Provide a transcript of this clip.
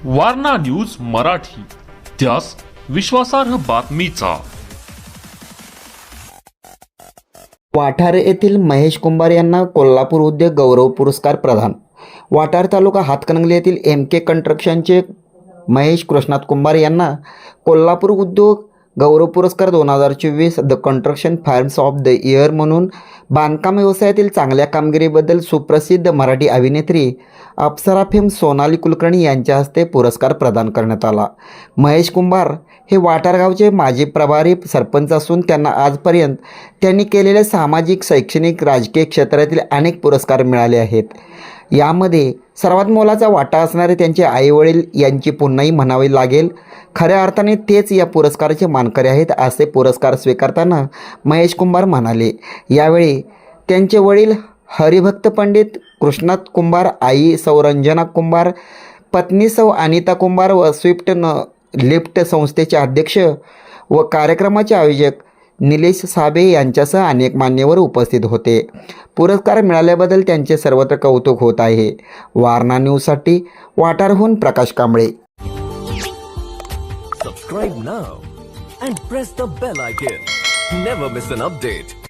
Warna news Marathi, त्यास विश्वासार्ह बातमीचा। वाठार येथील महेश कुंभार यांना कोल्हापूर उद्योग गौरव पुरस्कार प्रदान। वाठार तालुका हातकणंगले येथील MK कंस्ट्रक्शनचे महेश कृष्णात कुंभार यांना कोल्हापूर उद्योग गौरव पुरस्कार 2024 the construction firms of the year म्हणून बांधकाम व्यवसायातील चांगल्या कामगिरीबद्दल सुप्रसिद्ध मराठी अभिनेत्री अप्सरा फेम सोनाली कुलकर्णी यांच्या हस्ते पुरस्कार प्रदान करण्यात आला। महेश कुंभार हे वाठार गावचे माजी प्रभारी सरपंच असून त्यांना आजपर्यंत त्यांनी केलेल्या सामाजिक, शैक्षणिक, राजकीय क्षेत्रातील अनेक पुरस्कार मिळाले आहेत। यामध्ये सर्वात मोलाचा वाटा असणारे त्यांचे आईवडील यांची पुन्हाही म्हणावी लागेल। खऱ्या अर्थाने तेच या पुरस्काराचे मानकरी आहेत, असे पुरस्कार स्वीकारताना महेश कुंभार म्हणाले। यावेळी त्यांचे वडील हरिभक्त पंडित कृष्णात कुंभार, आई सौ रंजना कुंभार, पत्नी सौ अनिता कुंभार व स्विफ्ट लिफ्ट संस्थेचे अध्यक्ष व कार्यक्रमाचे आयोजक निलेश साबे यांच्यासह अनेक मान्यवर उपस्थित होते। पुरस्कार मिळाल्याबद्दल त्यांचे सर्वत्र कौतुक होत आहे। वारणा न्यूजसाठी वाठारहून प्रकाश Kamble. Subscribe now and press the bell icon. Never miss an update.